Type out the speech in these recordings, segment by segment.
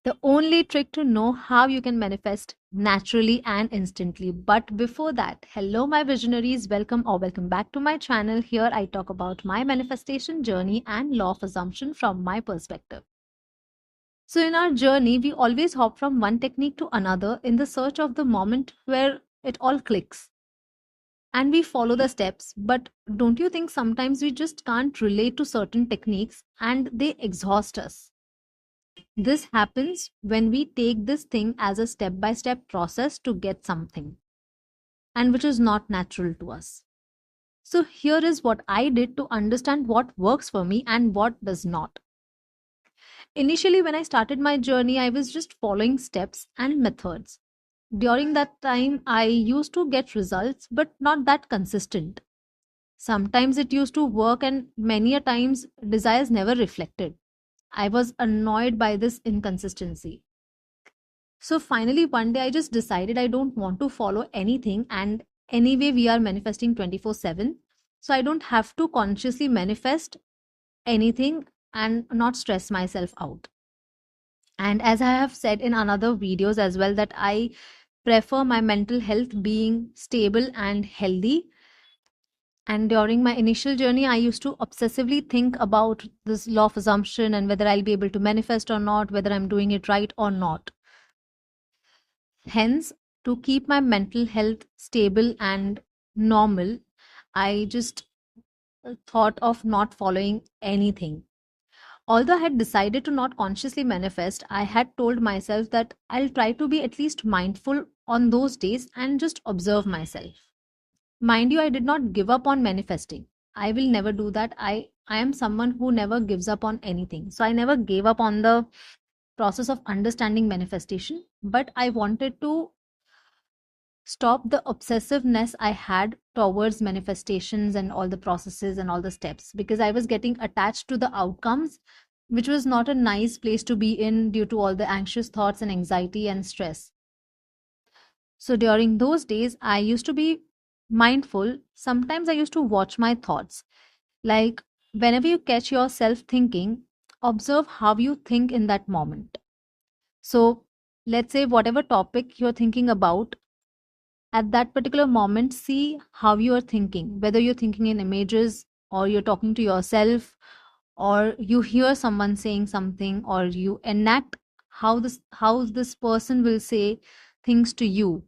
The only trick to know how you can manifest naturally and instantly. But before that, hello, my visionaries. Welcome or welcome back to my channel. Here I talk about my manifestation journey and law of assumption from my perspective. So, in our journey, we always hop from one technique to another in the search of the moment where it all clicks. And we follow the steps. But don't you think sometimes we just can't relate to certain techniques and they exhaust us? This happens when we take this thing as a step by step process to get something, and which is not natural to us. So, here is what I did to understand what works for me and what does not. Initially, when I started my journey, I was just following steps and methods. During that time, I used to get results, but not that consistent. Sometimes it used to work, and many a times desires never reflected. I was annoyed by this inconsistency. So finally, one day I just decided I don't want to follow anything. And anyway, we are manifesting 24/7. So I don't have to consciously manifest anything and not stress myself out. And as I have said in another videos as well, that I prefer my mental health being stable and healthy. And during my initial journey, I used to obsessively think about this law of assumption and whether I'll be able to manifest or not, whether I'm doing it right or not. Hence, to keep my mental health stable and normal, I just thought of not following anything. Although I had decided to not consciously manifest, I had told myself that I'll try to be at least mindful on those days and just observe myself. Mind you, I did not give up on manifesting. I will never do that. I am someone who never gives up on anything. So I never gave up on the process of understanding manifestation, but I wanted to stop the obsessiveness I had towards manifestations and all the processes and all the steps, because I was getting attached to the outcomes, which was not a nice place to be in due to all the anxious thoughts and anxiety and stress. So during those days, I used to be mindful. Sometimes I used to watch my thoughts. Like, whenever you catch yourself thinking, observe how you think in that moment. So, let's say whatever topic you're thinking about, at that particular moment, see how you are thinking, whether you're thinking in images or you're talking to yourself or you hear someone saying something or you enact how this person will say things to you.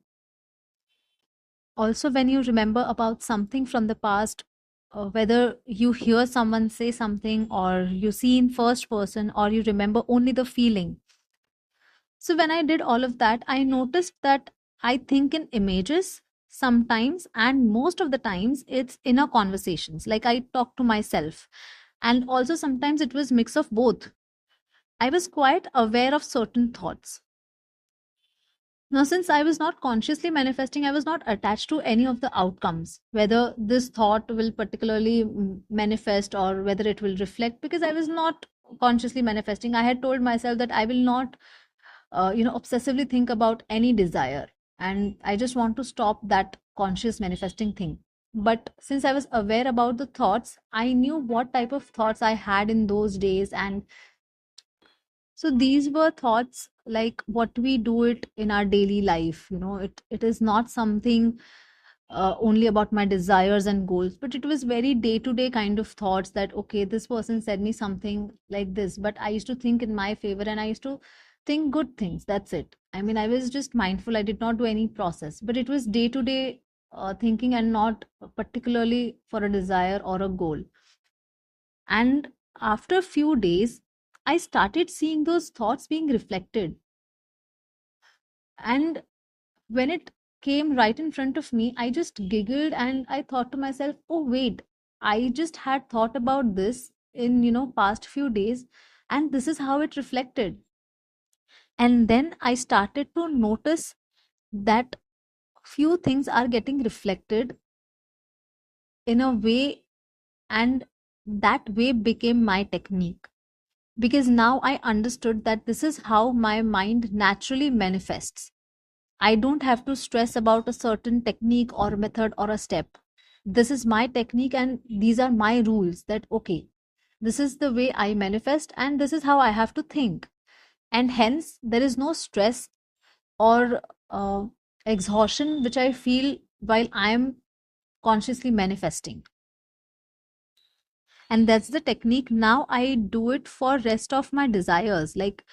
Also, when you remember about something from the past, whether you hear someone say something or you see in first person or you remember only the feeling. So when I did all of that, I noticed that I think in images sometimes, and most of the times it's inner conversations. Like I talk to myself. And also sometimes it was mix of both. I was quite aware of certain thoughts. Now, since I was not consciously manifesting, I was not attached to any of the outcomes, whether this thought will particularly manifest or whether it will reflect, because I was not consciously manifesting. I had told myself that I will not obsessively think about any desire, and I just want to stop that conscious manifesting thing. But since I was aware about the thoughts, I knew what type of thoughts I had in those days. And so these were thoughts like what we do it in our daily life. It is not something only about my desires and goals, but it was very day to day kind of thoughts that, okay, this person said me something like this, but I used to think in my favor and I used to think good things. That's it. I mean, I was just mindful. I did not do any process, but it was day to day thinking and not particularly for a desire or a goal. And after a few days, I started seeing those thoughts being reflected. And when it came right in front of me, I just giggled and I thought to myself, oh, wait, I just had thought about this in, past few days, and this is how it reflected. And then I started to notice that few things are getting reflected in a way, and that way became my technique. Because now I understood that this is how my mind naturally manifests. I don't have to stress about a certain technique or method or a step. This is my technique, and these are my rules that, okay, this is the way I manifest, and this is how I have to think. and hence there is no stress or uh, exhaustion which I feel while I am consciously manifesting. And that's the technique. Now I do it for rest of my desires. Like,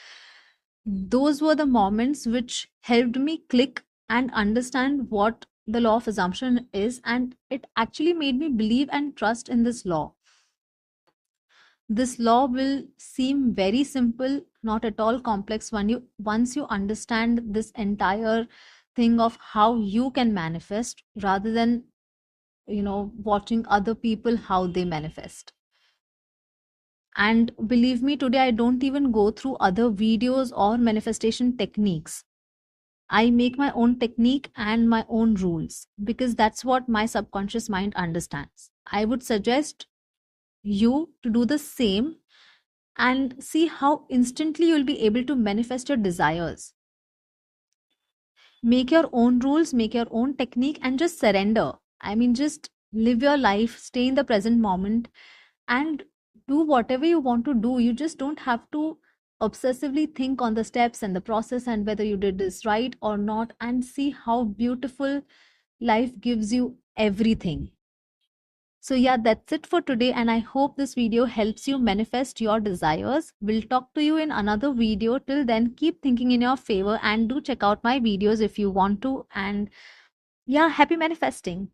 those were the moments which helped me click and understand what the law of assumption is, and it actually made me believe and trust in this law. This law will seem very simple, not at all complex when you once you understand this entire thing of how you can manifest, rather than watching other people how they manifest. And believe me, today I don't even go through other videos or manifestation techniques. I make my own technique and my own rules because that's what my subconscious mind understands. I would suggest you to do the same and see how instantly you'll be able to manifest your desires. Make your own rules, make your own technique, and just surrender. I mean, just live your life, stay in the present moment, and do whatever you want to do. You just don't have to obsessively think on the steps and the process and whether you did this right or not, and see how beautiful life gives you everything. So, yeah, that's it for today. And I hope this video helps you manifest your desires. We'll talk to you in another video. Till then, keep thinking in your favor and do check out my videos if you want to. And yeah, happy manifesting.